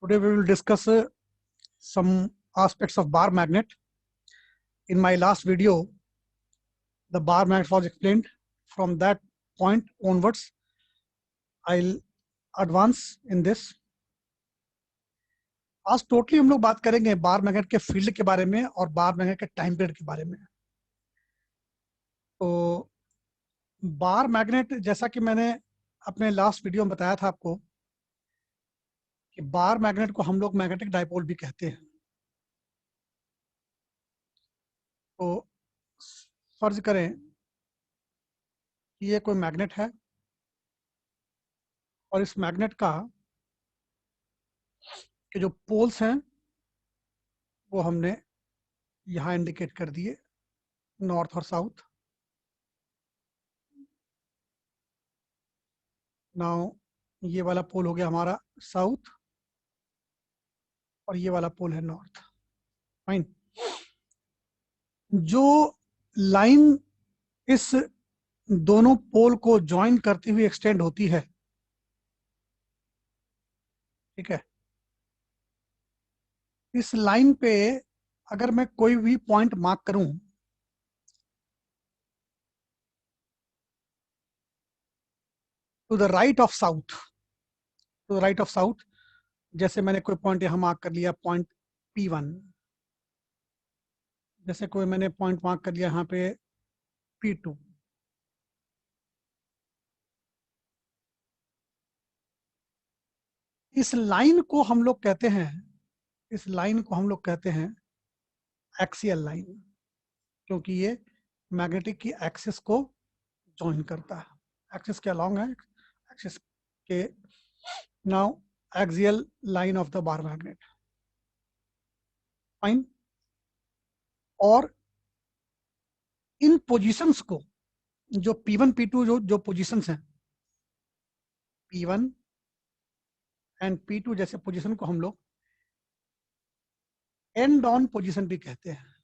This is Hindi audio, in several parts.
Today we will discuss some aspects of bar magnet. In my last video, the bar magnet was explained. From that point onwards, I'll advance in this. आज टोटली हम लोग बात करेंगे बार मैग्नेट के फील्ड के बारे में और बार मैग्नेट के टाइम पीरियड के बारे में। तो बार मैग्नेट, जैसा कि मैंने अपने लास्ट वीडियो में बताया था आपको कि बार मैग्नेट को हम लोग मैग्नेटिक डाइपोल भी कहते हैं। तो फर्ज करें कि ये कोई मैग्नेट है और इस मैग्नेट का के जो पोल्स हैं वो हमने यहाँ इंडिकेट कर दिए, नॉर्थ और साउथ। नाउ ये वाला पोल हो गया हमारा साउथ और ये वाला पोल है नॉर्थ। फाइन। जो लाइन इस दोनों पोल को ज्वाइन करती हुई एक्सटेंड होती है, ठीक है, इस लाइन पे अगर मैं कोई भी पॉइंट मार्क करूं to the right of south, जैसे मैंने कोई पॉइंट यहां मार्क कर लिया, पॉइंट P1, जैसे कोई मैंने पॉइंट मार्क कर लिया यहाँ पे P2, इस लाइन को हम लोग कहते हैं एक्सियल लाइन, क्योंकि ये मैग्नेटिक की एक्सिस को ज्वाइन करता है। एक्सिस के अलॉन्ग है, एक्सिस के now axial line of the bar magnet. Fine. और इन पोजीशंस को, जो P1 P2 जो पोजीशंस हैं, P1 एंड P2 जैसे पोजीशन को हम लोग एंड ऑन पोजीशन भी कहते हैं।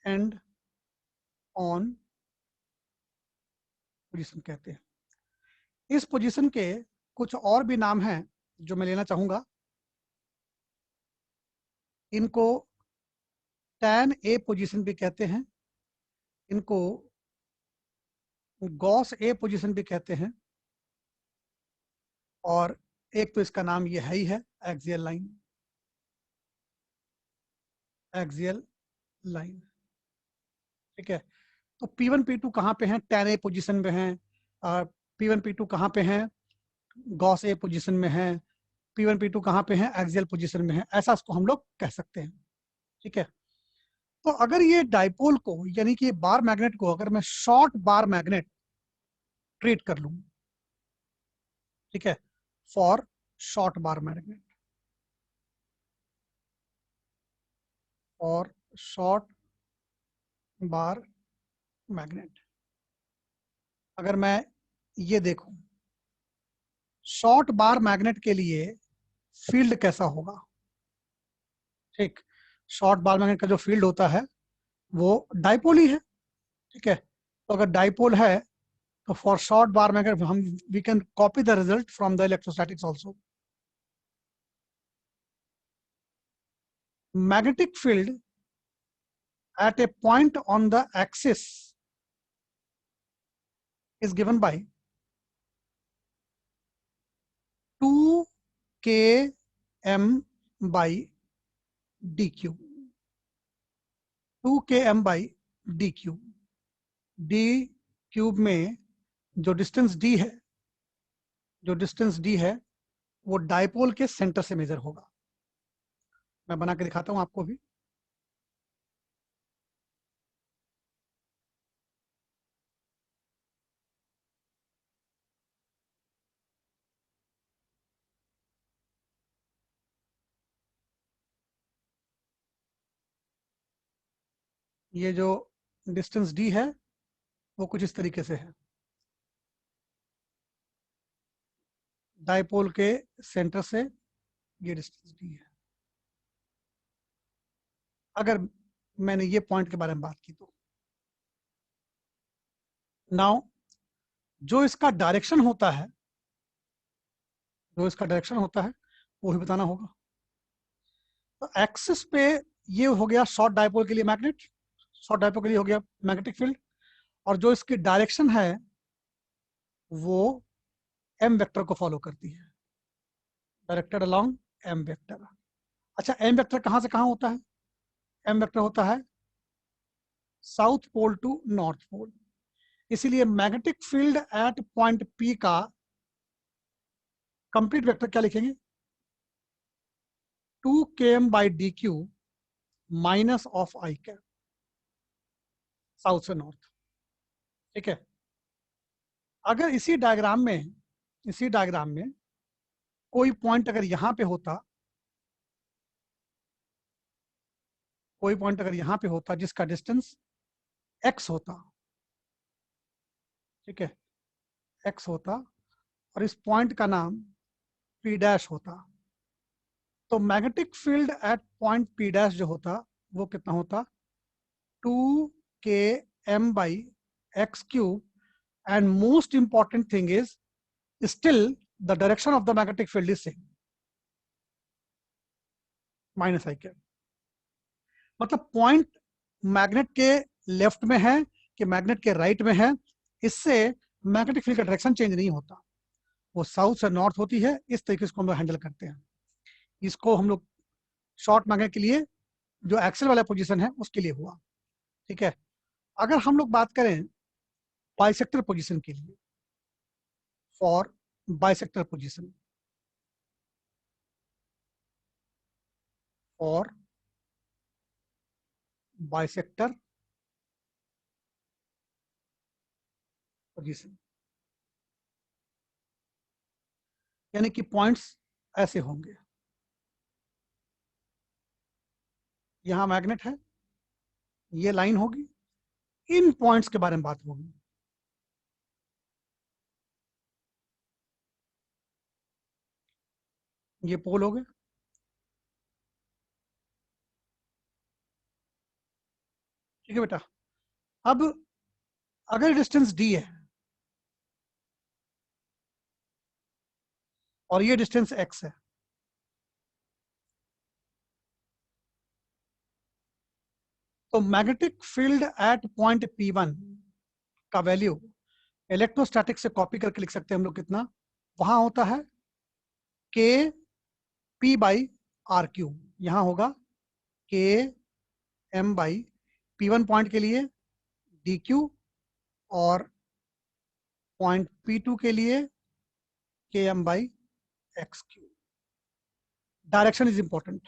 एंड ऑन पोजीशन कहते हैं। इस पोजीशन के कुछ और भी नाम हैं जो मैं लेना चाहूंगा। इनको टैन ए पोजीशन भी कहते हैं, इनको गॉस ए पोजीशन भी कहते हैं, और एक तो इसका नाम ये है ही है, एक्सियल लाइन। एक्सियल लाइन, ठीक है। तो P1 P2 कहाँ पे हैं? टैन ए पोजीशन में हैं। P1 P2 कहाँ पे हैं? गॉस ए पोजीशन में हैं। P1 P2 कहाँ पे हैं? एक्सियल पोजीशन में हैं। ऐसा इसको हम लोग कह सकते हैं, ठीक है। तो अगर ये डाइपोल को, यानी कि बार मैग्नेट को, अगर मैं शॉर्ट बार मैग्नेट ट्रीट कर लूं, ठीक है, फॉर शॉर्ट बार मैग्नेट, और शॉर्ट बार मैग्नेट, अगर मैं ये देखूं शॉर्ट बार मैग्नेट के लिए फील्ड कैसा होगा, ठीक। शॉर्ट बार मैग्नेट का जो फील्ड होता है वो डाइपोल ही है, ठीक है। तो अगर डाइपोल है तो फॉर शॉर्ट बार मैग्नेट हम we can copy the result from the electrostatics also. Magnetic field at a point on the axis is given by 2km by dq, 2km by dq। d cube में जो डिस्टेंस d है वो डाइपोल के सेंटर से मेजर होगा। मैं बना के दिखाता हूं आपको भी। ये जो डिस्टेंस d है वो कुछ इस तरीके से है, डाइपोल के सेंटर से ये डिस्टेंस d है। अगर मैंने ये पॉइंट के बारे में बात की तो नाउ जो इसका डायरेक्शन होता है, वो भी बताना होगा। तो एक्सिस पे ये हो गया शॉर्ट डायपोल के लिए मैग्नेट, शॉर्ट डायपोल के लिए हो गया मैग्नेटिक फील्ड, और जो इसकी डायरेक्शन है वो एम वेक्टर को फॉलो करती है, डायरेक्टेड अलोंग एम वेक्टर। अच्छा, एम वेक्टर कहाँ से कहाँ होता है? एम वेक्टर होता है south pole to north pole. इसीलिए magnetic field at point P का कंप्लीट वेक्टर क्या लिखेंगे? 2km/dq minus of I cap, south से नॉर्थ। ठीक है। अगर इसी डायग्राम में कोई पॉइंट अगर यहां पे होता, कोई पॉइंट अगर यहां पे होता जिसका डिस्टेंस x होता, ठीक है, x होता, और इस पॉइंट का नाम p डैश होता, तो magnetic field at point p dash जो होता वो कितना होता? 2km/x³। And most important thing is still the direction of the magnetic field is same, minus I cap. मतलब पॉइंट मैग्नेट के लेफ्ट में है कि मैग्नेट के राइट में है, इससे मैग्नेटिक फील्ड का डायरेक्शन चेंज नहीं होता, वो साउथ से नॉर्थ होती है। इस तरीके से हम लोग हैंडल करते हैं इसको। हम लोग शॉर्ट मैग्नेट के लिए जो एक्सल वाला पोजीशन है उसके लिए हुआ। ठीक है। अगर हम लोग बात करें बाइसेक्टर पोजीशन के लिए, for bisector position, for bisector position, यानी कि पॉइंट्स ऐसे होंगे, यहां मैग्नेट है, ये लाइन होगी, इन पॉइंट्स के बारे में बात होगी। ये पोल हो गए। ठीक है बेटा। अब अगर डिस्टेंस d है और ये डिस्टेंस x है, तो magnetic field at point P1 का वैल्यू इलेक्ट्रोस्टैटिक से कॉपी करके लिख सकते हैं हम लोग। कितना वहां होता है? K p/r³। यहां होगा Km/P1 पॉइंट के लिए dq, और पॉइंट P2 के लिए Km/x³। डायरेक्शन इज इंपॉर्टेंट,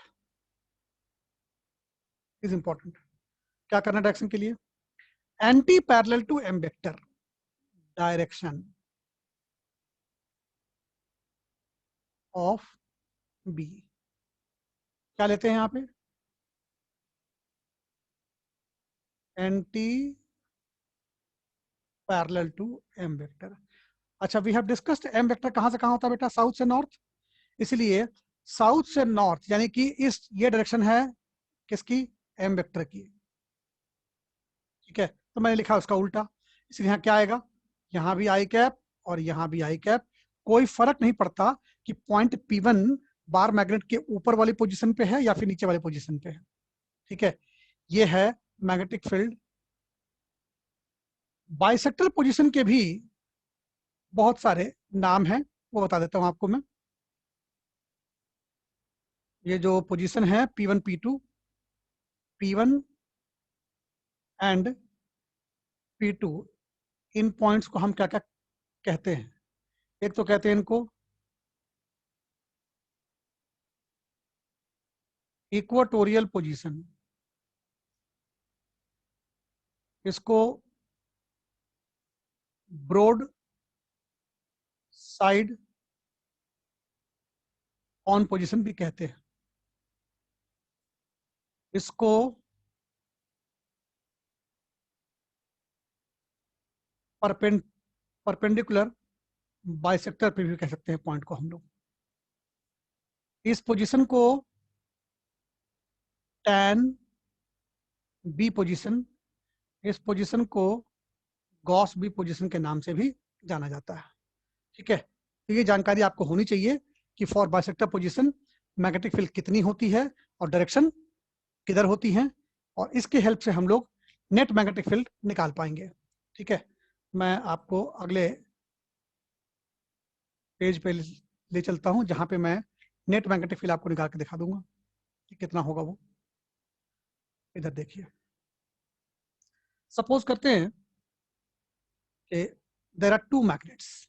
क्या करना डायरेक्शन के लिए? Anti parallel to M vector direction of B, क्या लेते हैं यहाँ पे? Anti parallel to M vector. अच्छा, we have discussed M vector कहाँ से कहाँ होता है बेटा? साउथ से नॉर्थ। इसलिए साउथ से नॉर्थ यानी कि इस ये डायरेक्शन है किसकी? एम वेक्टर की। ठीक है, तो मैंने लिखा उसका उल्टा, इसलिए यहाँ क्या आएगा? यहाँ भी आई कैप और यहाँ भी आई कैप। कोई फर्क नहीं पड़ता कि पॉइंट P1 बार मैग्नेट के ऊपर वाली पोजीशन पे है या फिर नीचे वाली पोजीशन पे है। ठीक है, ये है मैग्नेटिक फील्ड। बाइसेक्टर पोजीशन के भी बहुत सारे नाम हैं, वो बता देता हूं आपको मैं। ये जो पोजीशन है P1 P2, P1 and P2, in points को हम क्या क्या कहते हैं? एक तो कहते हैं इनको इक्वाटोरियल पोजीशन, इसको ब्रॉड साइड ऑन पोजीशन भी कहते हैं, इसको परपेंडिकुलर बाइसेक्टर पे भी कह सकते हैं पॉइंट को हम लोग। इस पोजीशन को टैन बी पोजीशन, इस पोजीशन को गॉस बी पोजीशन के नाम से भी जाना जाता है। ठीक है, तो ये जानकारी आपको होनी चाहिए कि for bisector position magnetic field कितनी होती है और डायरेक्शन किधर होती है, और इसके हेल्प से हम लोग नेट मैग्नेटिक फील्ड निकाल पाएंगे। ठीक है, मैं आपको अगले पेज पे ले चलता हूं जहां पे मैं नेट मैग्नेटिक फील्ड आपको निकाल के दिखा दूंगा कि कितना होगा वो। इधर देखिए, सपोज करते हैं कि देयर आर टू मैग्नेट्स,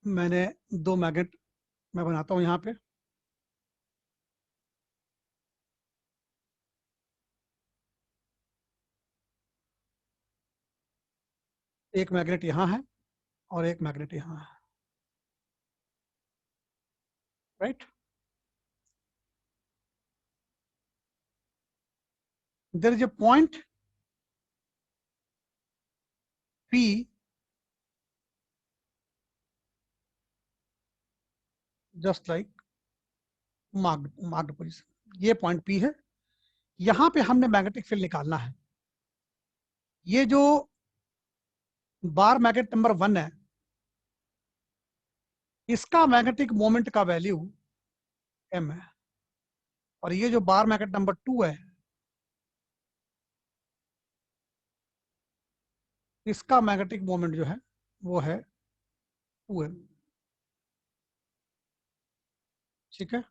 मैंने दो मैग्नेट मैं बनाता हूं यहां पे। एक मैग्नेट यहां है और एक मैग्नेट यहां है, right. There is a point P just like marked position, ये पॉइंट P है। यहां पे हमने मैग्नेटिक फील्ड निकालना है। ये जो बार मैग्नेट नंबर 1 है, इसका मैग्नेटिक मोमेंट का वैल्यू m है, और ये जो बार मैग्नेट नंबर 2 है, इसका मैग्नेटिक मोमेंट जो है वो है 2m। ठीक है,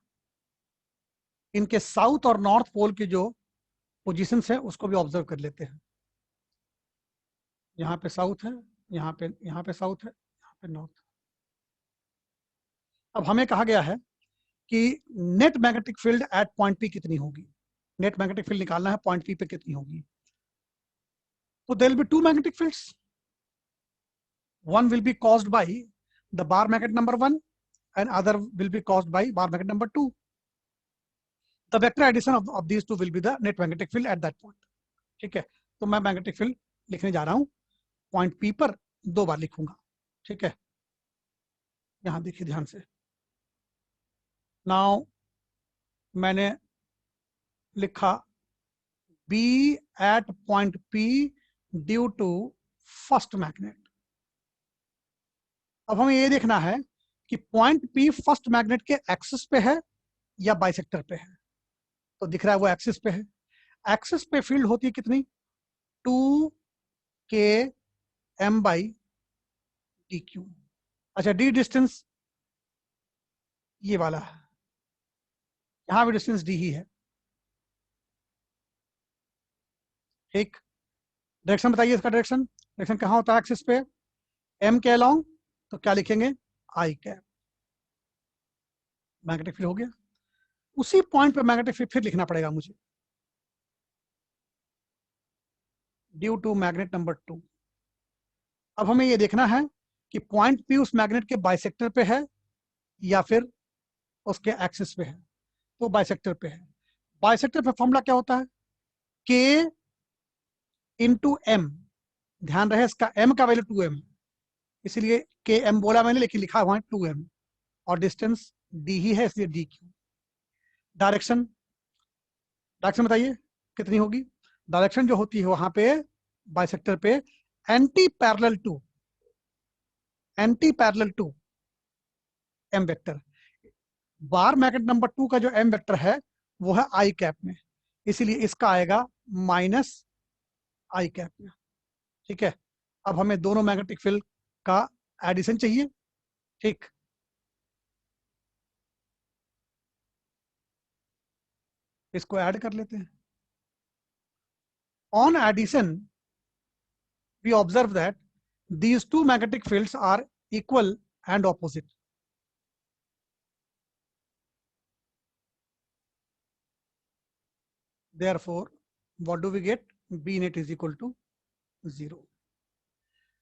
इनके साउथ और नॉर्थ पोल की जो पोजीशंस है उसको भी ऑब्जर्व कर लेते हैं। यहाँ पे साउथ है, यहाँ पे साउथ है, यहाँ पे नॉर्थ। अब हमें कहा गया है कि net magnetic field at point P कितनी होगी। नेट मैग्नेटिक फील्ड निकालना है पॉइंट पी पे कितनी होगी। तो there will be two magnetic fields, one will be caused by the bar magnet number 1 and other will be caused by bar magnet number 2. The vector addition of these two will be the net magnetic field at that point. ठीक है, तो मैं मैग्नेटिक फील्ड लिखने जा रहा हूं, पॉइंट पी पर 2 बार लिखूंगा। ठीक है, यहां देखिए ध्यान से। नाउ मैंने लिखा B at point P due to first magnet. अब हमें ये देखना है कि पॉइंट P फर्स्ट मैग्नेट के एक्सिस पे है या बाइसेक्टर पे है। तो दिख रहा है वो एक्सिस पे है। एक्सिस पे फील्ड होती है कितनी, 2km/dq। अच्छा, डी डिस्टेंस ये वाला है, यहां भी डिस्टेंस डी ही है। ठीक, डायरेक्शन बताइए, इसका डायरेक्शन कहाँ होता है एक्सिस पे, एम के अलोंग, तो क्या लिखेंगे, आई कैप। मैग्नेटिक फील्ड हो गया। उसी पॉइंट पे मैग्नेटिक फील्ड फिर लिखना पड़ेगा मुझे, ड्यू टू मैग्नेट नंबर 2। अब हमें ये देखना है कि पॉइंट पी उस मैग्नेट के बाइसेक्टर पे है या फिर उसके एक्सिस पे है। तो बाइसेक्टर पे है। बाइसेक्टर पे फॉर्मूला क्या होता है, के इंटू एम। ध्यान रहे इसका एम का वैल्यू 2m है, इसलिए के एम बोला मैंने, लेकिन लिखा हुआ है 2m, और डिस्टेंस डी ही है इसलिए डी क्यू। डायरेक्शन बताइए कितनी होगी। डायरेक्शन जो होती है वहां पे बाइसेक्टर पे anti parallel to M vector. Bar magnet number 2 का जो एम वेक्टर है वो है आई कैप में, इसीलिए इसका आएगा माइनस आई कैप में। ठीक है, अब हमें दोनों मैग्नेटिक फील्ड का एडिशन चाहिए। ठीक, इसको ऐड कर लेते हैं। On addition we observe that these two magnetic fields are equal and opposite. Therefore, what do we get? B net is equal to 0.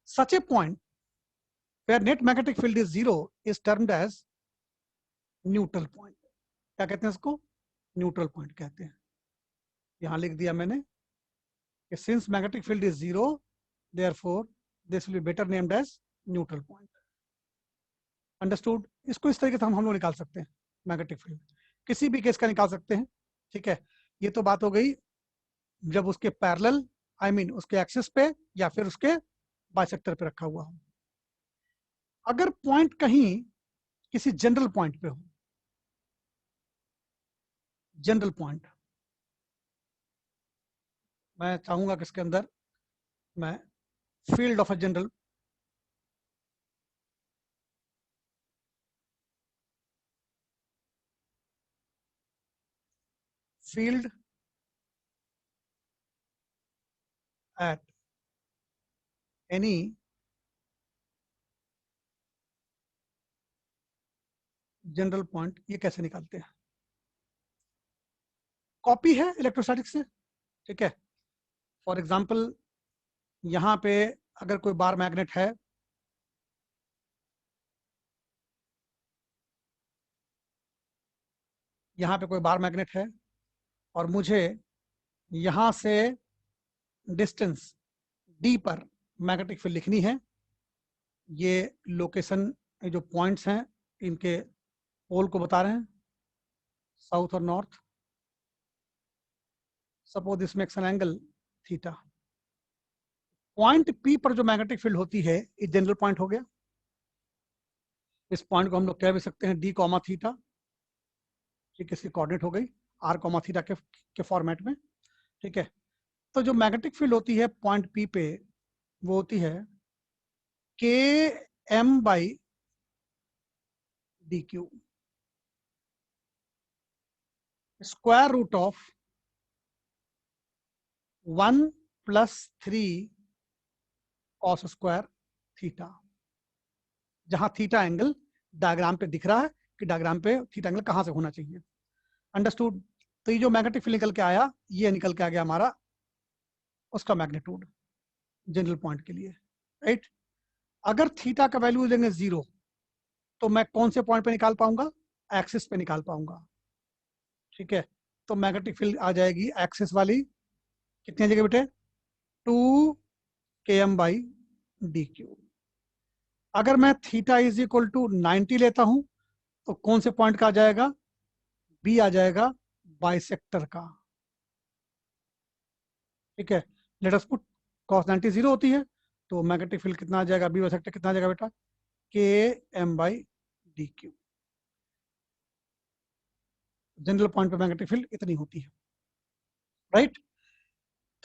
Such a point where net magnetic field is 0 is termed as neutral point. क्या कहते हैं इसको, न्यूट्रल पॉइंट कहते हैं। यहां लिख दिया मैंने कि since magnetic field is 0, therefore this will be better named as neutral point. Understood. इसको इस तरीके से हम लोग निकाल सकते हैं मैग्नेटिक फील्ड, किसी भी केस का निकाल सकते हैं। ठीक है, ये तो बात हो गई जब उसके पैरेलल आई मीन उसके एक्सिस पे या फिर उसके बाइसेक्टर पे रखा हुआ हो। अगर पॉइंट कहीं किसी जनरल पॉइंट पे हो, जनरल पॉइंट, मैं चाहूंगा कि इसके अंदर मैं field of a general field at any general point, ये कैसे निकालते हैं? कॉपी है इलेक्ट्रोस्टैटिक्स से, ठीक है। फॉर एग्जांपल यहाँ पे अगर कोई बार मैग्नेट है, यहाँ पे कोई बार मैग्नेट है और मुझे यहाँ से डिस्टेंस डी पर मैग्नेटिक फील्ड लिखनी है। ये लोकेशन, ये जो पॉइंट्स हैं इनके पोल को बता रहे हैं, साउथ और north. Suppose this makes an angle theta. Point P पर जो मैग्नेटिक फील्ड होती है ये जनरल पॉइंट हो गया। इस पॉइंट को हम लोग कह भी सकते हैं डी कॉमा थीटा, ठीक है, इसकी कोऑर्डिनेट हो गई आर कॉमा थीटा के फॉर्मेट में, ठीक है। तो जो मैग्नेटिक फील्ड होती है पॉइंट पी पे वो होती है के m by d cube, square root of 1+3 cos square theta, जहां थीटा एंगल डायग्राम पे दिख रहा है कि डायग्राम पे थीटा एंगल कहां से होना चाहिए। अंडरस्टूड? तो ये जो मैग्नेटिक फील्ड निकल के आया, ये निकल के आ गया हमारा उसका मैग्नीट्यूड जनरल पॉइंट के लिए, राइट। अगर थीटा का वैल्यू देंगे 0 तो मैं कौन से पॉइंट पे निकाल पाऊंगा? एक्सिस पे निकाल पाऊंगा, ठीक है। तो मैग्नेटिक फील्ड आ जाएगी एक्सिस वाली, कितनी जगह बेटे? 2 km/dq। अगर मैं थीटा इज इक्वल टू 90 लेता हूं तो कौन से पॉइंट का आ जाएगा? बी आ जाएगा, बाइसेक्टर का, ठीक है। लेट अस पुट cos 90 0 होती है तो मैग्नेटिक फील्ड कितना आ जाएगा, बी बाइसेक्टर कितना आ जाएगा बेटा? km/dq। जनरल पॉइंट पे मैग्नेटिक फील्ड इतनी होती है, राइट।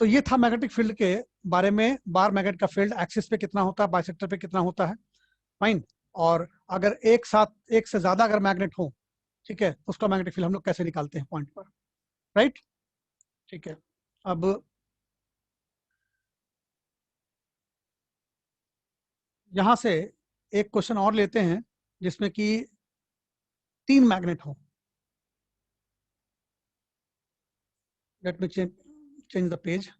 तो ये था मैग्नेटिक फील्ड के बारे में, बार मैग्नेट का फील्ड एक्सिस पे कितना होता है, बाइसेक्टर पे कितना होता है, फाइन। और अगर एक साथ एक से ज्यादा अगर मैग्नेट हो, ठीक है, तो उसका मैग्नेटिक फील्ड हम लोग कैसे निकालते हैं पॉइंट पर, राइट, ठीक है। अब यहां से एक क्वेश्चन और लेते हैं जिसमें कि 3 मैग्नेट हो। Let me change the page.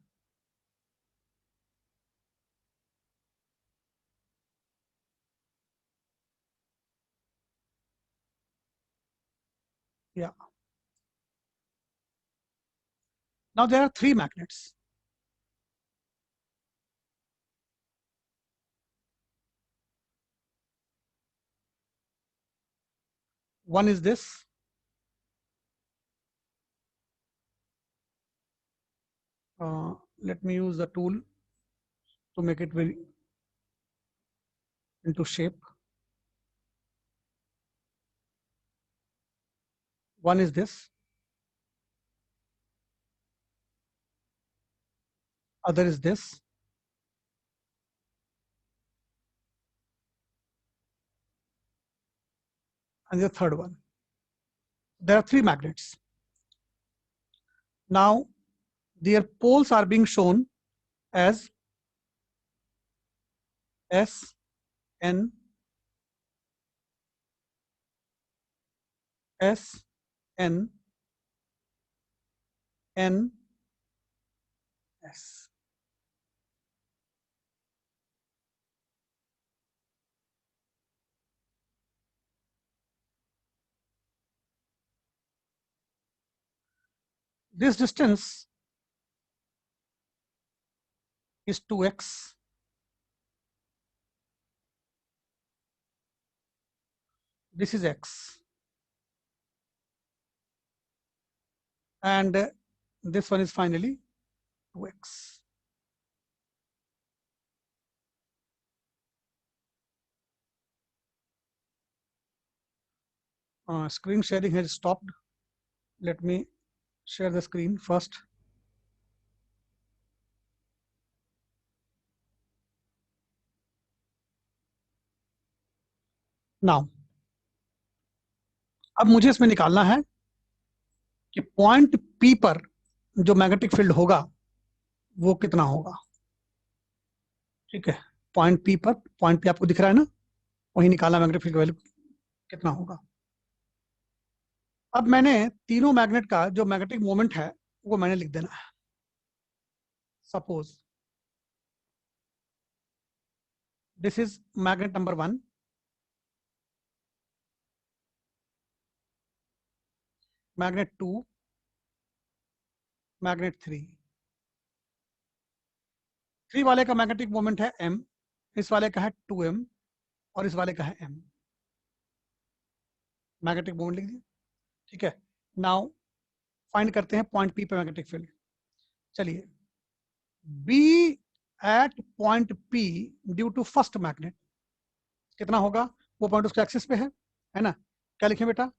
या now there are 3 magnets. One is this, let me use the tool to make it very into shape. One is this, other is this, and the third one. There are 3 magnets. Now their poles are being shown as S, N, S, N, N, S. This distance is 2x. This is x. And this one is finally 2x. Screen sharing has stopped. Let me share the screen first. Now, अब मुझे इसमें निकालना है कि पॉइंट P पर जो मैग्नेटिक फील्ड होगा वो कितना होगा। ठीक है, पॉइंट P पर, पॉइंट P आपको दिख रहा है ना, वही निकालना मैग्नेटिक फील्ड वैल्यू कितना होगा। अब मैंने तीनों मैग्नेट का जो मैग्नेटिक मोमेंट है वो मैंने लिख देना है। Suppose this is magnet number 1, magnet 2, magnet 3 वाले का मैग्नेटिक मोमेंट है m, इस वाले का है 2m और इस वाले का है m। मैग्नेटिक मोमेंट लिख दिया। ठीक है, नाउ फाइंड करते हैं पॉइंट P पे मैग्नेटिक फील्ड। चलिए, B at point P due to first magnet कितना होगा, वो पॉइंट उसके एक्सिस पे है ना। क्या लिखें बेटा,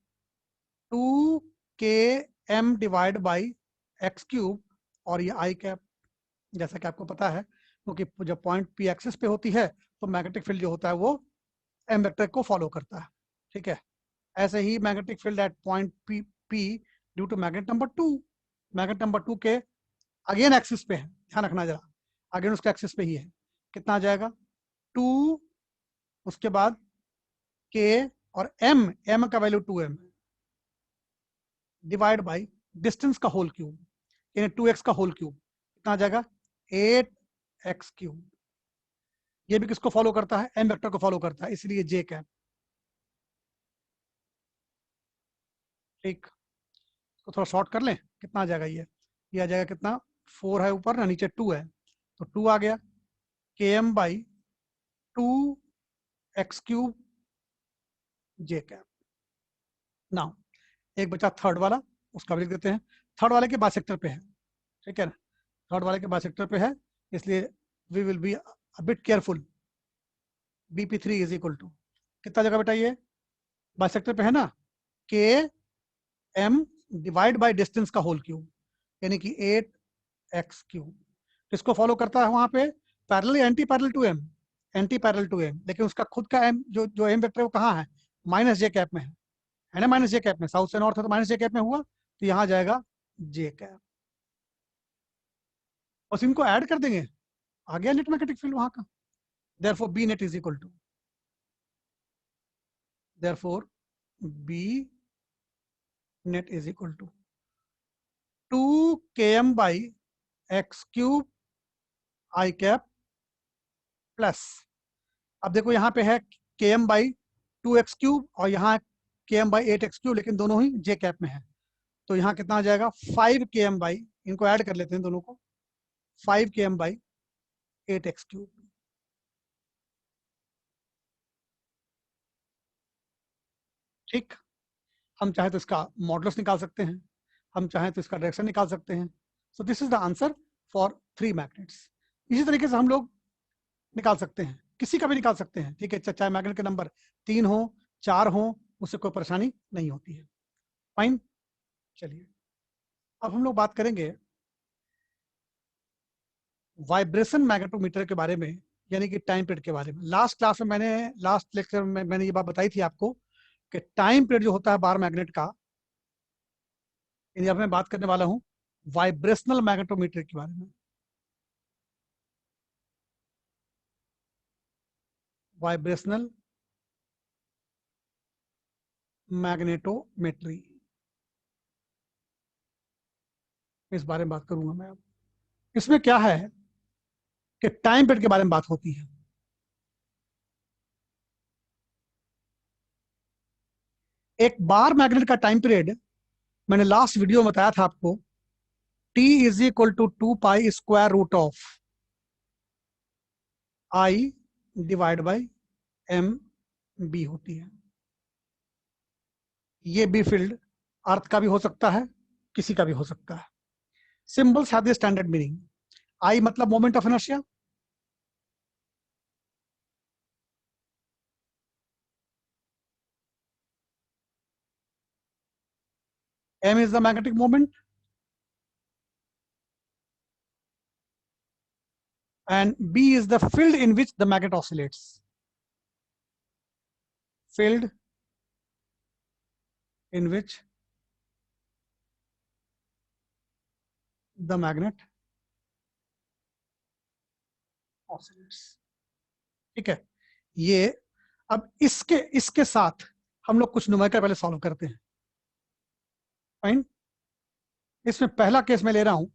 2km divide by x cube और ये आई कैप। जैसा कि आपको पता है, क्योंकि जब पॉइंट P एक्सिस पे होती है तो मैग्नेटिक फील्ड जो होता है वो m वेक्टर को फॉलो करता है। ठीक है, ऐसे ही magnetic field at point P due to magnet number 2, magnet number 2 के अगेन एक्सिस पे है, ध्यान रखना जरा, अगेन उसके एक्सिस पे ही है। कितना आ जाएगा, 2, उसके बाद k और m का value 2m divide by distance का होल क्यूब, यानी 2x का होल क्यूब। कितना आ जाएगा, 8x क्यूब। ये भी किसको फॉलो करता है, m वेक्टर को फॉलो करता है, इसलिए j कैप। ठीक, तो थोड़ा शॉर्ट कर लें, कितना आ जाएगा ये आ जाएगा कितना, 4 है ऊपर ना, नीचे 2 है, तो 2 आ गया, km by 2x cube j cap. Now एक बचा थर्ड वाला, उसका भी लिख देते हैं। थर्ड वाले के बाइसेक्टर पे है, ठीक है ना, थर्ड वाले के बाइसेक्टर पे है, इसलिए we will be a bit careful. bp3 is equal to कितना जगह बेटा, ये बाइसेक्टर पे है ना, km डिवाइड बाय डिस्टेंस का होल क्यूब, यानी कि 8x क्यूब। किसको फॉलो करता है वहां पे, parallel anti parallel to m, anti parallel to m, लेकिन उसका खुद का m जो m वेक्टर है वो कहाँ है, माइनस जे कैप में है ना, माइनस जे कैप में, साउथ से नॉर्थ है तो माइनस जे कैप में हुआ, तो यहाँ जाएगा जे कैप, बस इनको ऐड कर देंगे, आ गया नेट मैग्नेटिक फील्ड वहां का। therefore b net is equal to, therefore b net is equal to 2 km by x cube I cap plus, अब देखो यहाँ पे है km by 2x क्यूब और यहाँ km by 8x क्यूब, लेकिन दोनों ही j कैप में है, तो यहाँ कितना आ जाएगा 5 km by, इनको ऐड कर लेते हैं दोनों को, 5 km by 8x क्यूब। ठीक, हम चाहे तो इसका मॉडुलस निकाल सकते हैं, हम चाहें तो इसका डायरेक्शन निकाल सकते हैं। So this is the answer for 3 magnets. इसी तरीके से हम लोग निकाल सकते हैं, किसी का भी निकाल सकते हैं। ठीक है, चाहे मैग्नेट के नंबर 3 हो 4 हो, उससे कोई परेशानी नहीं होती है। फाइन, चलिए अब हम लोग बात करेंगे वाइब्रेशन मैग्नेटोमीटर के बारे में, यानी कि टाइम पीरियड के बारे में। लास्ट क्लास में लास्ट लेक्चर में मैंने ये बात बताई थी आपको कि टाइम पीरियड जो होता है बार मैग्नेट का, अब मैं बात करने वाला हूं वाइब्रेशनल मैग्नेटोमीटर के बारे में। वाइब्रेशनल मैग्नेटोमेट्री, इस बारे में बात करूंगा मैं अब। इसमें क्या है कि टाइम पीरियड के बारे में बात होती है। एक बार मैग्नेट का टाइम पीरियड मैंने लास्ट वीडियो में बताया था आपको, T is equal to 2 pi square root of I divide by m b होती है। ये बी फील्ड अर्थ का भी हो सकता है, किसी का भी हो सकता है। Symbols have the standard meaning. I मतलब moment of inertia, m is the magnetic moment, and B is the field in which the magnet oscillates. Field in which the magnet oscillates. ठीक है, ये अब इसके साथ हम लोग कुछ न्यूमेरिकल पहले सॉल्व करते हैं. फाइन. इसमें पहला केस मैं ले रहा हूं,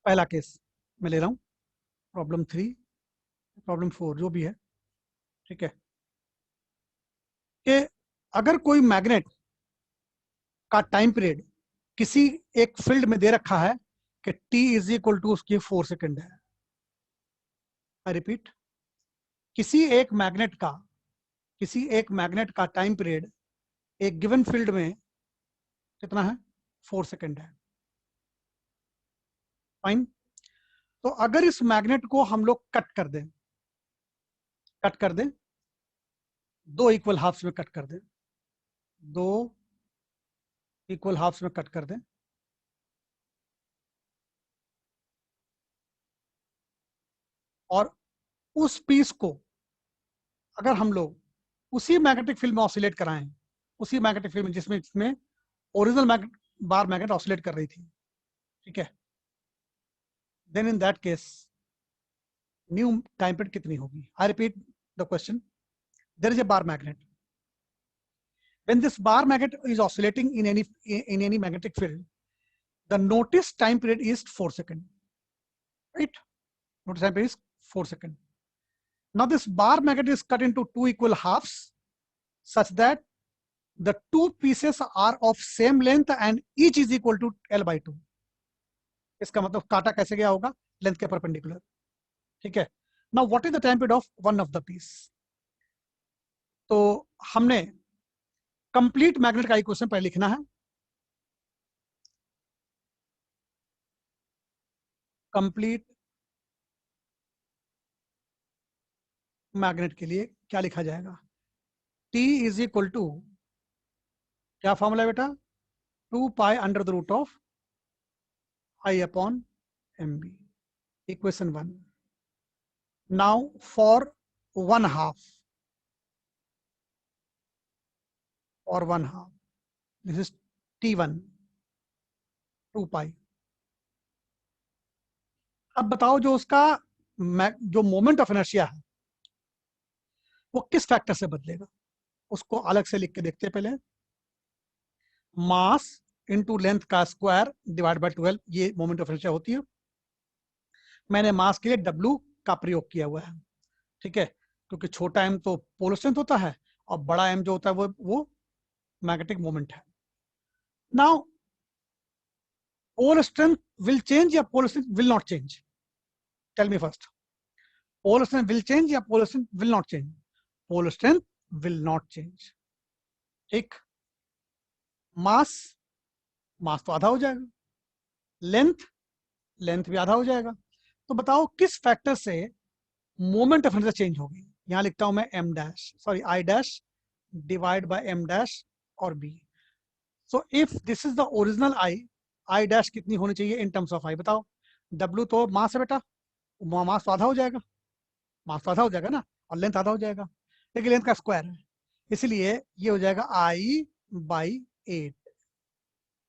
पहला केस मैं ले रहा हूं प्रॉब्लम 3, प्रॉब्लम 4 जो भी है. ठीक है, कि अगर कोई मैग्नेट का टाइम पीरियड किसी एक फील्ड में दे रखा है कि t इज इक्वल टू उसकी 4 सेकेंड है. आई रिपीट, किसी एक मैग्नेट का टाइम पीरियड एक गिवन फील्ड में कितना है, 4 सेकेंड है. फाइन. तो अगर इस मैग्नेट को हम लोग कट कर दें, दो इक्वल हाफ्स में कट कर दें, दो इक्वल हाफ्स में कट कर दें, और उस पीस को अगर हम लोग उसी मैग्नेटिक फील्ड में ऑसिलेट कराएं, उसी मैग्नेटिक फील्ड में जिसमें ओरिजिनल बार मैग्नेट ऑसिलेट कर रही थी. ठीक है, then in that case new time period कितनी होगी. I repeat the question. There is a bar magnet. When this bar magnet is oscillating in any magnetic field, the notice time period is 4 seconds. Right? Notice time period is 4 seconds. Now this bar magnet is cut into two equal halves such that the two pieces are of same length and each is equal to L by 2. इसका मतलब काटा कैसे गया होगा, लेंथ के परपेंडिकुलर. ठीक है. Now what is the time period of one of the piece? तो हमने कंप्लीट मैग्नेट का इक्वेशन पहले लिखना है. कंप्लीट मैग्नेट के लिए क्या लिखा जाएगा, T इज इक्वल टू, क्या फॉर्मूला है बेटा, 2 pi under the root of I upon MB. Equation 1. Now for 1/2, और 1/2, दिस इज T1, 2 पाई. अब बताओ जो उसका जो मोमेंट ऑफ इनर्शिया है वो किस फैक्टर से बदलेगा, उसको अलग से लिख के देखते हैं. पहले मास इंटू लेंथ का स्क्वायर डिवाइड बाय 12, ये मोमेंट ऑफ इनर्शिया होती है. मैंने मास के लिए W का प्रयोग किया हुआ है. ठीक है, क्योंकि छोटा m तो पोलर स्ट्रेंथ होता है और बड़ा m जो होता है वो मैग्नेटिक मोमेंट है. Now polar strength will change या polar strength will not change? Tell me first. Polar strength will change या polar strength will not change? Polar strength will not change. ठीक. मास तो आधा हो जाएगा, लेंथ भी आधा हो जाएगा. तो बताओ किस फैक्टर से मोमेंट ऑफ इनर्शिया चेंज होगी. यहां लिखता हूं मैं I dash divide by M dash और B. So if this is the original I dash कितनी होनी चाहिए इन टर्म्स ऑफ I, बताओ. W तो मास है बेटा, मास तो आधा हो जाएगा, ना, और लेंथ आधा हो जाएगा, लेकिन लेंथ का स्क्वायर है, इसलिए ये हो जाएगा I बाई 8.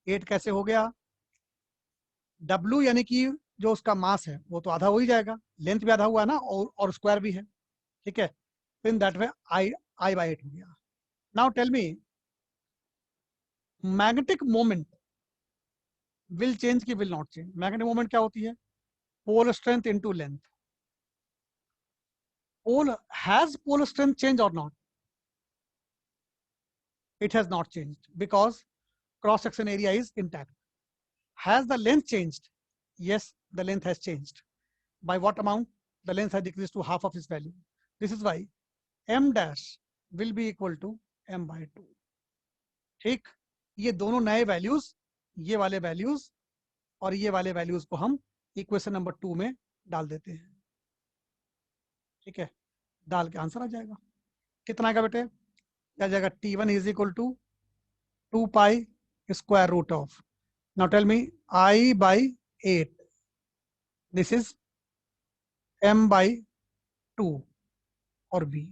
8 कैसे हो गया, W यानी कि जो उसका मास है वो तो आधा हो ही जाएगा, लेंथ भी आधा हुआ ना, और स्क्वायर भी है. ठीक है, तो in that way I by 8 हो गया. Now tell me, magnetic moment will change की will not change? Magnetic moment क्या होती है, pole strength into length. Has polar strength changed or not? It has not changed because cross section area is intact. Has the length changed? Yes, the length has changed. By what amount? The length has decreased to half of its value. This is why M dash will be equal to M by 2. ठीक, ये दोनों नए वैल्यूज, ये वाले वैल्यूज और ये वाले वैल्यूज को हम इक्वेशन नंबर 2 में डाल देते हैं। ठीक है, डाल के आंसर आ जाएगा। कितना आएगा बेटे? क्या जाएगा? T1 is equal to 2 pi square root of, now tell me, I by 8, this is M by 2 और B।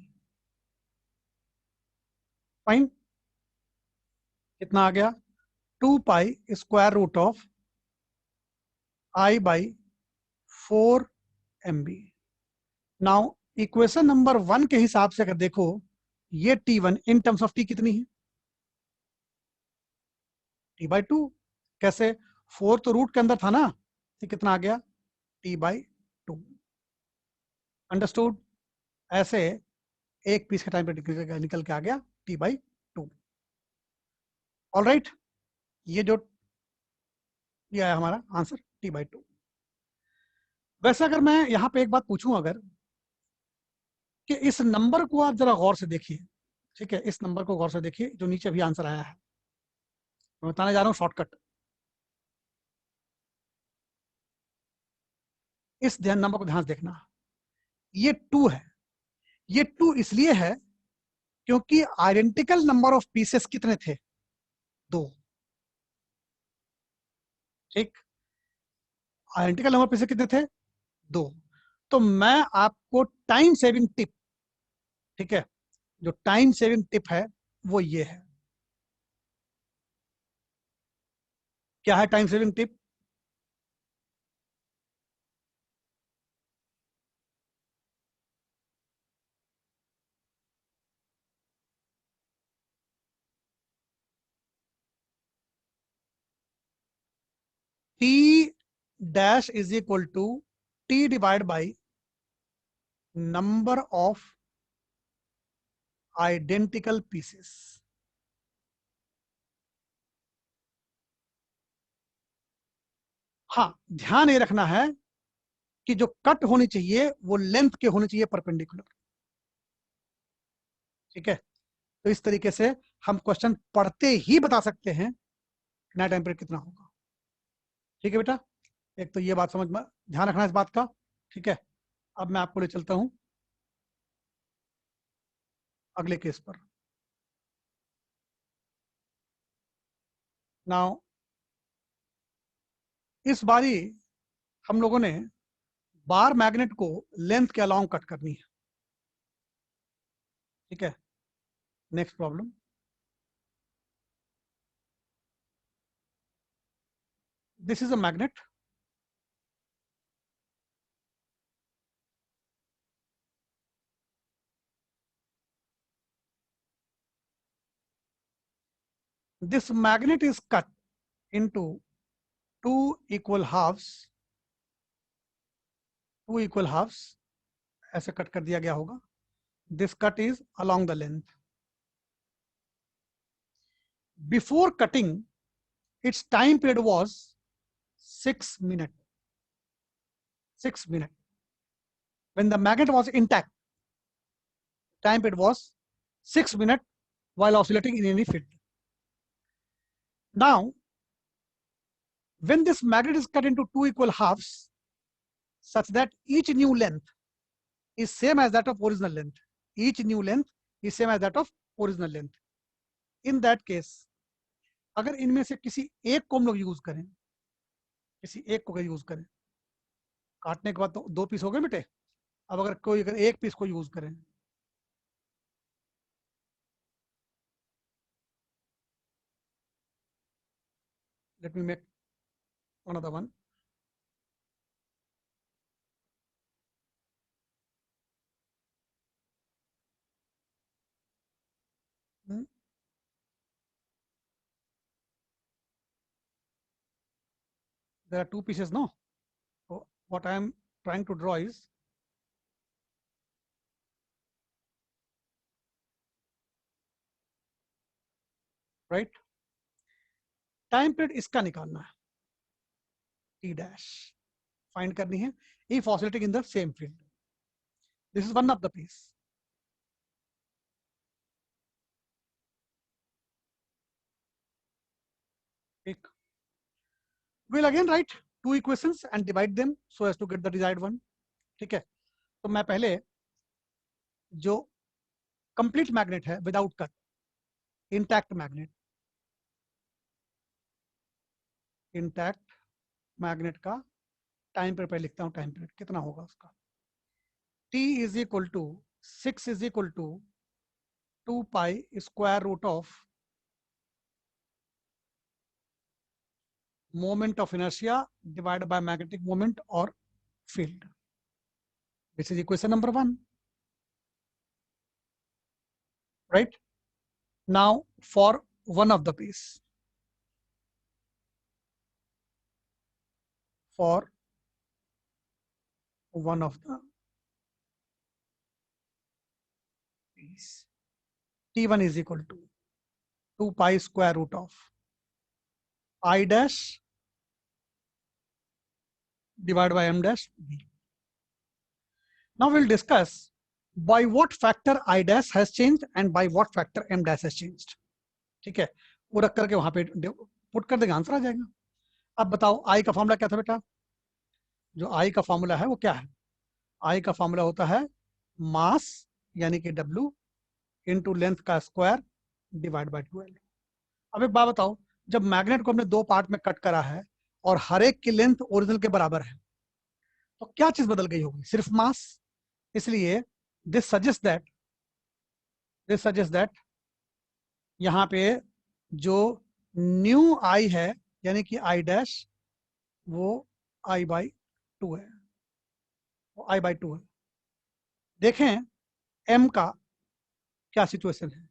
फाइन, कितना आ गया? 2 pi square root of I by 4 MB। Now equation number 1 के हिसाब से अगर देखो, ये T1 in terms of T कितनी है? T/2। कैसे? 4 तो रूट के अंदर था ना, तो कितना आ गया? T/2। अंडरस्टूड? ऐसे एक पीस का टाइम पे निकल के आ गया T/2। ऑल राइट, ये जो ये है हमारा आंसर T/2। वैसे अगर मैं यहाँ पे एक बात पूछूं, अगर कि इस नंबर को आप जरा गौर से देखिए, ठीक है, इस नंबर को गौर से देखिए जो नीचे अभी आंसर आया है, मैं बताने जा रहा हूँ शॉर्टकट। इस ध्यान नंबर को ध्यान से देखना, ये 2 है। ये 2 इसलिए है क्योंकि आइडेंटिकल नंबर ऑफ पीसेस कितने थे? 2। ठीक, आइडेंटिकल नंबर पीसेस कितने थे? 2। तो मैं आपको टाइम सेविंग टिप, ठीक है, जो टाइम सेविंग टिप है वो ये है। क्या है time saving tip? T dash is equal to T divided by number of identical pieces। हाँ, ध्यान ये रखना है कि जो कट होनी चाहिए वो लेंथ के होनी चाहिए परपेंडिकुलर। ठीक है, तो इस तरीके से हम क्वेश्चन पढ़ते ही बता सकते हैं नया टाइम पीरियड कितना होगा। ठीक है बेटा, एक तो ये बात समझ में, ध्यान रखना इस बात का। ठीक है, अब मैं आपको ले चलता हूं अगले केस पर। नाउ इस बारी हम लोगों ने बार मैग्नेट को लेंथ के अलाउंग कट करनी है। ठीक है, next problem. This is a magnet, this magnet is cut into two equal halves, ऐसे कट कर दिया गया होगा। this cut is along the length। before cutting its time period was 6 minutes। 6 minutes when the magnet was intact, time period was 6 minutes while oscillating in any field। now when this magnet is cut into two equal halves such that each new length is same as that of original length, each new length is same as that of original length, in that case अगर इनमें से किसी एक को हम लोग यूज करें, किसी एक को यूज करें, काटने के बाद तो 2 पीस हो गए बेटे। अब अगर कोई अगर एक पीस को यूज करें, let me make another one। there are 2 pieces, no? So what I am trying to draw is right, time period इसका निकालना है, टी डैश फाइंड करनी है if oscillating in the same field. This is one of the piece. ठीक, we'll again write two equations and divide them so as to get the desired one. ठीक है, तो मैं पहले जो कंप्लीट मैग्नेट है without cut, intact magnet, intact magnet का टाइम पीरियड लिखता हूं. टाइम पीरियड कितना होगा उसका, t is equal to 6 is equal to 2 pi square root of moment of inertia divided by magnetic moment or field. This is equation number 1. Right? Now for one of the piece. For one of the piece. T1 is equal to 2 pi square root of I dash divided by m dash b. Now we'll discuss by what factor I dash has changed and by what factor m dash has changed. ठीक है, वो रख करके वहां पे पुट कर देंगे, आंसर आ जाएगा. अब बताओ I का फॉर्मूला क्या था बेटा? जो I का फॉर्मूला है वो क्या है? I का फॉर्मूला होता है मास यानी कि W इंटू लेंथ का स्क्वायर डिवाइड बाय 12. अब एक बात बताओ, जब मैग्नेट को हमने दो पार्ट में कट करा है और हर एक की लेंथ ओरिजिनल के बराबर है, तो क्या चीज बदल गई होगी? सिर्फ मास. इसलिए दिस सजेस्ट दैट यहां पे जो न्यू आई है यानी कि आई डैश वो आई बाई 2 है, वो आई बाई 2 है. देखें एम का क्या सिचुएशन है,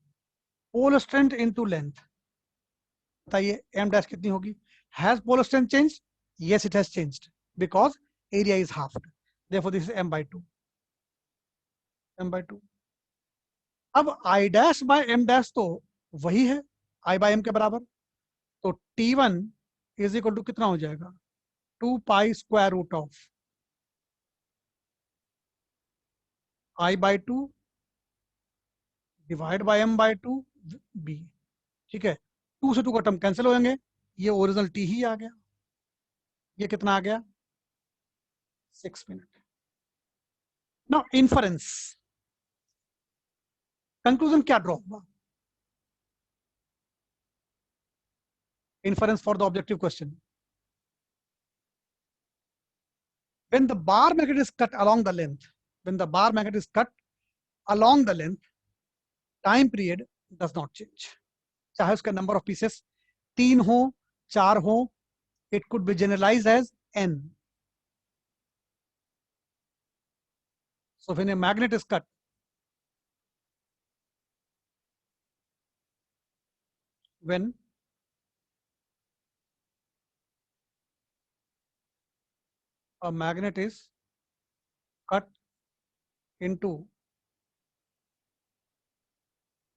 पोल स्ट्रेंथ इनटू लेंथ. बताइए एम डैश कितनी होगी? Has pole strength changed? Yes it has changed because area is halved. Therefore this is m by 2. अब I dash by m dash तो वही है I बाय m के बराबर. तो T1 इज इक्वल टू कितना हो जाएगा? 2 pi square root of I by 2 divide by m by 2 b. ठीक है, 2 से 2 का टर्म कैंसिल हो जाएंगे, ये ओरिजिनल T ही आ गया. ये कितना आ गया? 6 मिनट. नाउ इन्फरेंस, कंक्लूजन क्या ड्रॉ हुआ? Inference for the objective question. When the bar magnet is cut along the length, time period does not change. चाहे उसका number of pieces 3 हो 4 हो, it could be generalized as n. So when a magnet is cut, when a magnet is cut into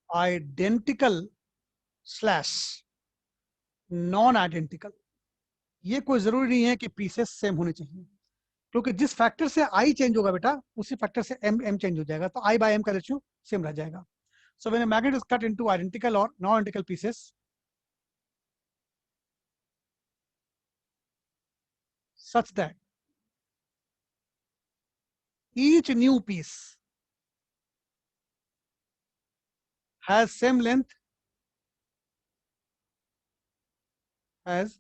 identical slash non identical, ये कोई जरूरी नहीं है कि पीसेस सेम होने चाहिए, क्योंकि जिस फैक्टर से आई चेंज होगा बेटा उसी फैक्टर से एम चेंज हो जाएगा, तो आई बाय एम का रेशियो सेम रह जाएगा. So when a magnet is cut into identical और non identical pieces, such that each new piece has same length as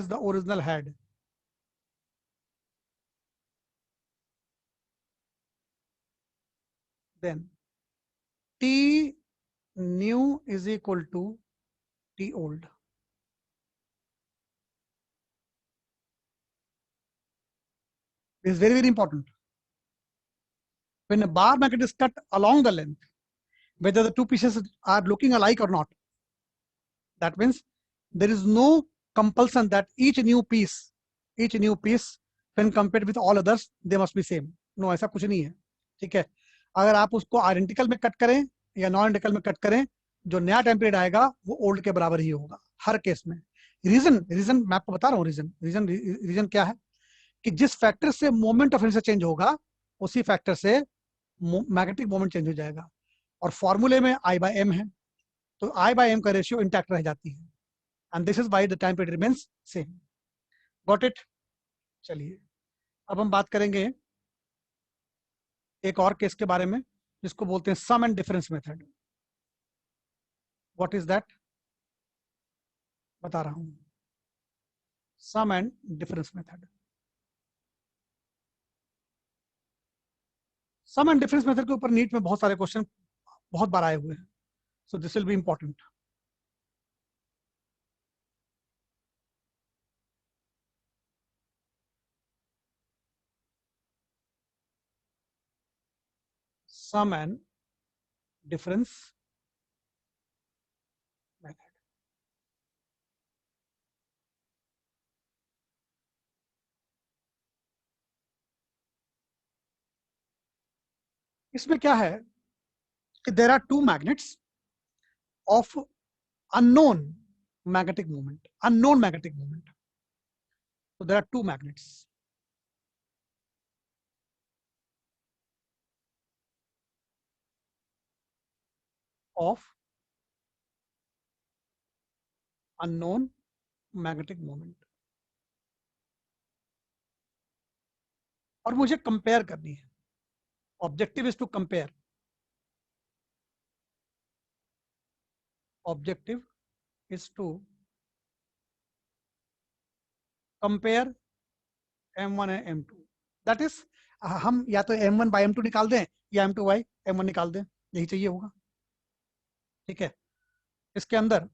the original had. Then T new is equal to T old. This is very, very important. When a bar magnet is cut along the length, whether the two pieces are looking alike or not, that means there is no compulsion that each new piece when compared with all others they must be same. No, ऐसा कुछ नहीं है. ठीक है, अगर आप उसको आइडेंटिकल में कट करें या नॉन आइडेंटिकल में कट करें, जो नया टाइम पीरियड आएगा वो ओल्ड के बराबर ही होगा हर केस में. रीजन मैं आपको बता रहा हूँ. रीजन क्या है कि जिस फैक्टर से मोमेंट ऑफ इनर्शिया चेंज होगा उसी फैक्टर से मैग्नेटिक मोमेंट चेंज हो जाएगा. और फॉर्मूले में I बाय m है, तो I by M का रेशियो इंटैक्ट रह जाती है, and this is why the time period remains same. Got it? चलिए अब हम बात करेंगे एक और केस के बारे में जिसको बोलते हैं sum and difference method. What is that? बता रहा हूं, sum and difference method. Sum and difference method के ऊपर नीट में बहुत सारे क्वेश्चन बहुत बार आए हुए हैं, so this will be important. Sum and difference method. इसमें क्या है कि there are two magnets of unknown magnetic moment, unknown magnetic moment. So there are two magnets of unknown magnetic moment, और मुझे कंपेयर करनी है। Objective is to compare, objective is to compare M1 है M2। दैट इज हम या तो M1 by M2 निकाल दें या M2 by M1 निकाल दें, यही चाहिए होगा। ठीक है, इसके अंदर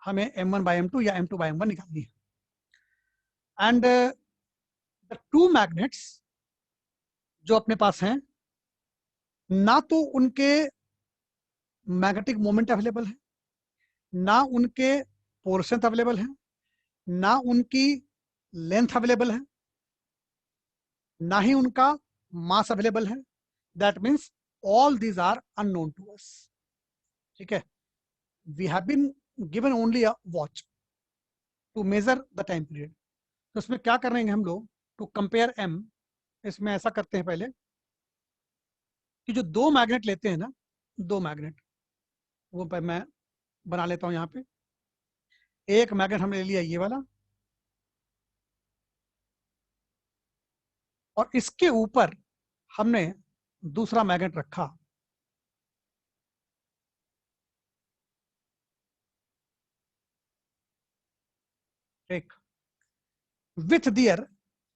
हमें M1 by M2 या M2 by M1 निकालनी है। एंड द टू मैग्नेट्स जो अपने पास हैं, ना तो उनके मैग्नेटिक मोमेंट अवेलेबल है, ना उनके पोर्शन अवेलेबल है, ना उनकी लेंथ अवेलेबल है, ना ही उनका मास अवेलेबल है। That means all these are unknown to us. ठीक है, we have been given only a watch to measure the time period. तो इसमें क्या करेंगे हम लोग, टू कंपेयर एम, इसमें ऐसा करते हैं पहले कि जो दो मैग्नेट लेते हैं ना, दो मैग्नेट, वो मैं बना लेता हूं यहाँ पे। एक मैग्नेट हमने ले लिया ये वाला, और इसके ऊपर हमने दूसरा मैग्नेट रखा। एक with their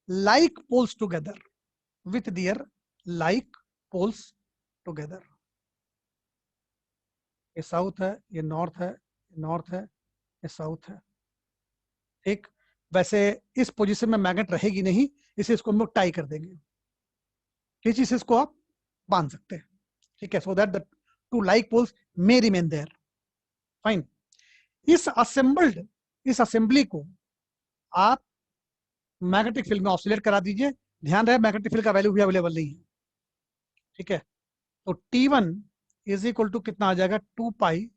like poles together, with their like poles together। ये साउथ है, ये नॉर्थ है, ये नॉर्थ है, ये साउथ है। ठीक, वैसे इस पोजीशन में मैग्नेट रहेगी नहीं, इसे इसको हम लोग टाई कर देंगे। किस चीज से इसको आप बांध सकते हैं। ठीक है, so that the two like poles may remain there. Fine. इस असेंबली को आप मैग्नेटिक फील्ड में ऑसिलेट करा दीजिए। ध्यान रहे मैग्नेटिक फील्ड का वैल्यू भी अवेलेबल नहीं है। ठीक है, तो T1 इज इक्वल टू कितना आ जाएगा, 2 pi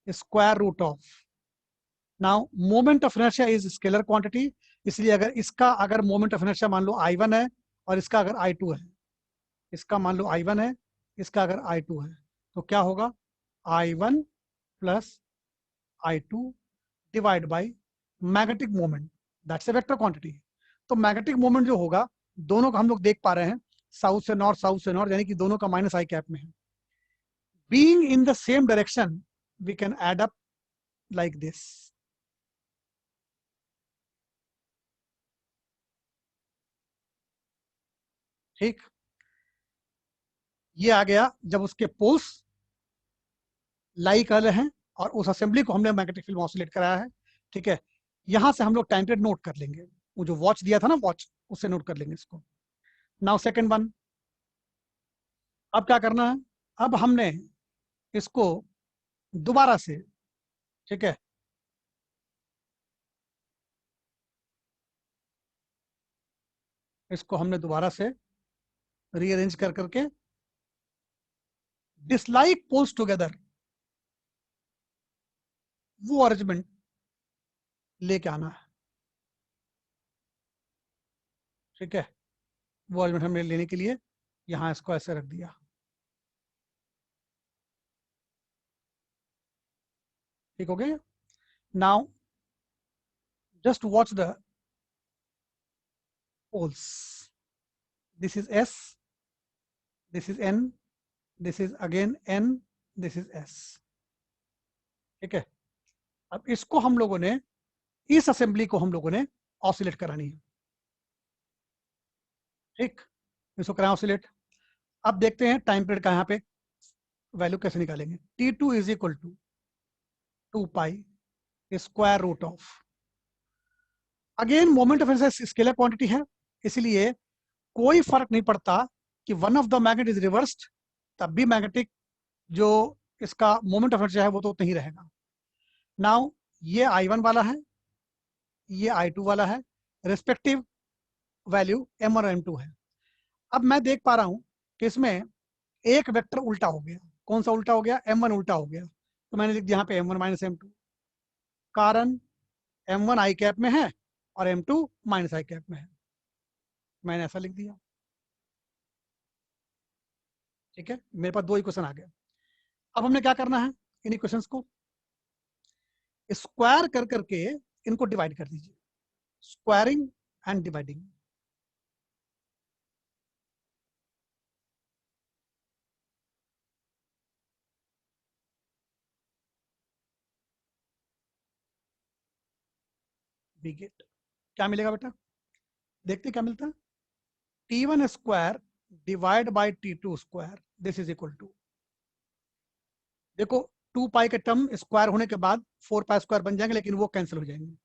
square root of. Now moment of inertia is scalar quantity, इसलिए अगर मोमेंट ऑफ इनर्शिया मान लो I1 है और इसका अगर I2 है, इसका मान लो I1 है, इसका अगर I2 है, तो क्या होगा, I1 plus I2 divide by magnetic moment, that's a vector quantity. तो मैग्नेटिक मोमेंट जो होगा, दोनों का हम लोग देख पा रहे हैं, साउथ से नॉर्थ, साउथ से नॉर्थ, यानी कि दोनों का माइनस आई कैप में है। Being in the same direction we can add up like this. ठीक, ये आ गया जब उसके पोल्स लाइक वाले हैं और उस असेंबली को हमने मैग्नेटिक फील्ड में ऑसिलेट कराया है। ठीक है, यहां से हम लोग टाइम पीरियड नोट कर लेंगे, वो जो वॉच दिया था ना, वॉच, उससे नोट कर लेंगे इसको। नाउ सेकंड वन, अब क्या करना है, अब हमने इसको दोबारा से, ठीक है, इसको हमने दोबारा से रीअरेंज कर करके डिसलाइक पोल्स टुगेदर, वो अरेंजमेंट लेके आना है। ठीक है, वो अरेंजमेंट हमने लेने के लिए यहां इसको ऐसे रख दिया। ठीक हो गया? Now just watch the poles. This is S, this is N, this is again N, this is S. ठीक है? अब इसको हम लोगों ने, इस असेंबली को हम लोगों ने ऑसिलेट करानी है. ठीक, इसको कराएं ऑसिलेट. अब देखते हैं टाइम पीरियड का यहाँ पे वैल्यू कैसे निकालेंगे. T2 is equal to 2 pi square root of, again moment of inertia scalar quantity है, इसलिए कोई फर्क नहीं पड़ता कि one of the magnet is reversed, तब भी मैग्नेटिक जो इसका मोमेंट ऑफ इनर्शिया है वो तो उतना ही रहेगा. नाउ ये I1 वाला है, ये I2 वाला है, रिस्पेक्टिव वैल्यू M और M2 है. अब मैं देख पा रहा हूं कि इसमें एक वेक्टर उल्टा हो गया. कौन सा उल्टा हो गया? M1 उल्टा हो गया. तो मैंने लिख दिया यहाँ पे M1 माइनस M2, कारण M1 आई कैप में है और M2 माइनस आई कैप में है. मैंने ऐसा लिख दिया. ठीक है, मेरे पास दो इक्वेशन आ गए. अब हमने क्या करना है, इन इक्वेशंस को स्क्वायर कर करके इनको डिवाइड कर दीजिए. Squaring and dividing. बिगेट क्या मिलेगा बेटा? देखते क्या मिलता है. T1 square divide by T2 square, this is equal to, देखो 2 पाई के टर्म स्क्वायर होने के बाद 4 पाई स्क्वायर बन जाएंगे, लेकिन वो कैंसिल हो जाएंगे.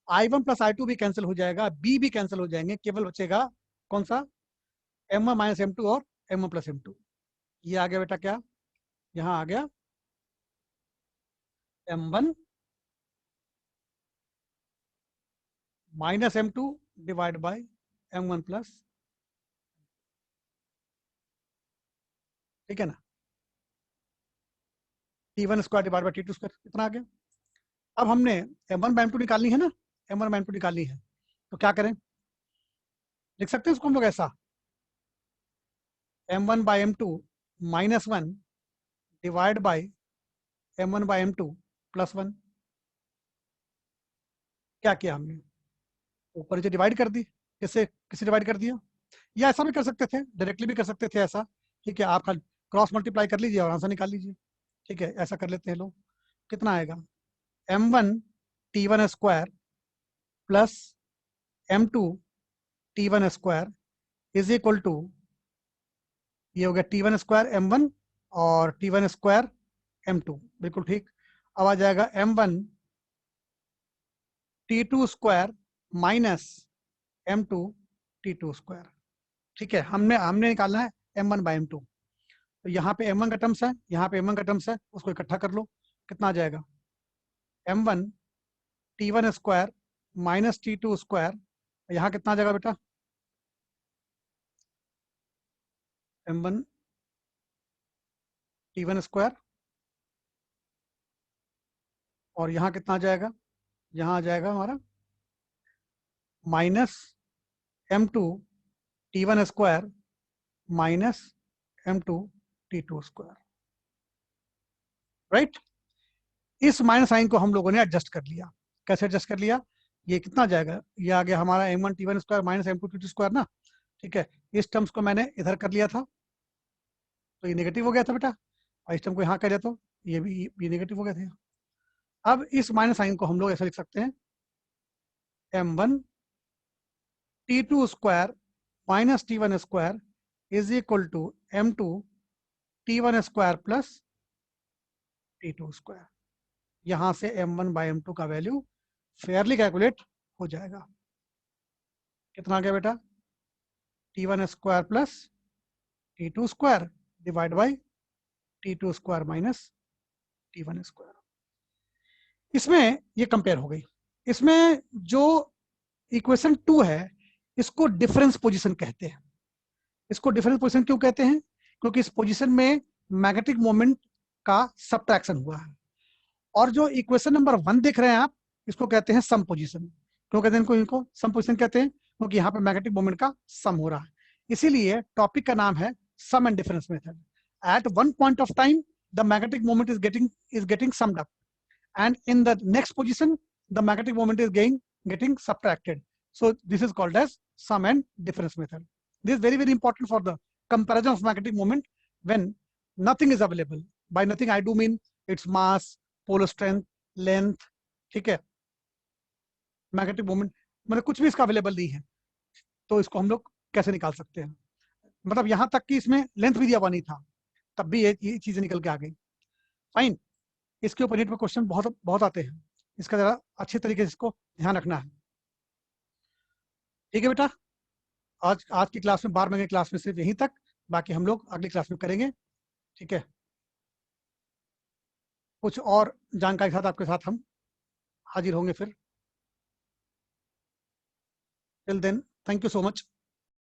I1 प्लस I2 भी कैंसिल हो जाएगा, B भी कैंसिल हो जाएंगे, केवल बचेगा कौन सा? M1 माइनस M2 और M1 प्लस M2. ये आ गया बेटा क्या? यहाँ आ गया M1 minus M2 divide by M1 plus. ठीक है ना? T1 square divide by T2 square कितना आ गया? अब हमने M1 बाई M2 निकालनी है ना, M1 बाई M2 निकालनी है, तो क्या करें? लिख सकते हैं इसको हम लोग ऐसा, M1 by M2 minus 1 divide by M1 by M2 plus 1. क्या किया हमने? ऊपर नीचे डिवाइड कर दी. किससे किससे डिवाइड कर दिया? या ऐसा भी कर सकते थे, डायरेक्टली भी कर सकते थे ऐसा. ठीक है, आप क्रॉस मल्टीप्लाई कर लीजिए और आंसर निकाल लीजिए. ठीक है, ऐसा कर लेते हैं लोग. कितना आएगा? M1 T1 square plus M2 T1 square is equal to, ये हो गया T1 स्क्वायर M1 और T1 स्क्वायर M2. बिल्कुल ठीक. अब आ जाएगा M1 T2 square minus M2 T2 square. ठीक है, हमने हमने निकालना है M1 बाई M2. तो यहाँ पे M1 का टर्म्स है, यहाँ पे M1 का टर्म्स है, उसको इकट्ठा कर लो. कितना आ जाएगा? M1 T1 square minus T2 square. यहाँ कितना आ जाएगा बेटा? M1 T1 स्क्वायर, और यहाँ कितना आ जाएगा? यहाँ आ जाएगा हमारा minus M2 T1 square minus M2 T2 square. Right? इस माइनस साइन को हम लोगों ने एडजस्ट कर लिया. कैसे एडजस्ट कर लिया? ये कितना आ जाएगा? ये आ गया हमारा M1 T1 square minus M2 T2 square ना. ठीक है, इस टर्म्स को मैंने इधर कर लिया था, तो ये नेगेटिव हो गया था बेटा, और इस टर्म को यहाँ कर लिया तो ये नेगेटिव हो गया था. अब इस माइनस साइन को हम लोग ऐसा लिख सकते हैं, M1 T2 square minus T1 square is equal to M2 T1 square plus T2 square. यहां से M1 बाई M2 का वैल्यू फेयरली कैलकुलेट हो जाएगा. कितना आ गया बेटा? T1 square plus T2 square divide by T2 square minus T1 square. इसमें ये कंपेयर हो गई. इसमें जो इक्वेशन 2 है, इसको डिफरेंस पोजीशन कहते हैं. इसको डिफरेंस पोजीशन क्यों कहते हैं? क्योंकि इस पोजीशन में मैग्नेटिक मोमेंट का सबट्रैक्शन हुआ है. और जो इक्वेशन नंबर 1 देख रहे हैं आप, इसको कहते हैं सम पोजीशन. क्यों कहते हैं इनको सम पोजीशन कहते हैं? क्योंकि यहाँ पे मैग्नेटिक मोमेंट का सम हो रहा है. इसीलिए टॉपिक का नाम है sum and difference method. At one point of time the magnetic moment is getting summed up, and in the next position the magnetic moment is getting subtracted. So this is called as sum and difference method. This is very important for the comparison of magnetic moment when nothing is available. By nothing I do mean its mass, polar strength, length, ठीक है, मैग्नेटिक मोमेंट मतलब कुछ भी इसका अवेलेबल नहीं है, तो इसको हम लोग कैसे निकाल सकते हैं? मतलब यहां तक कि इसमें लेंथ भी दिया हुआ नहीं था, तब भी ये चीजें निकल के आ गई। फाइन, इसके ऊपर नीट में क्वेश्चन बहुत बहुत आते हैं, इसका जरा अच्छे तरीके से इसको ध्यान रखना है। ठीक है बेटा, आज की क्लास में 12 की क्लास में सिर्फ यहीं तक, बाकी हम लोग अगली क्लास में करेंगे। ठीक है, कुछ और जानकारी के साथ आपके साथ हम हाजिर होंगे फिर। Till then, thank you so much.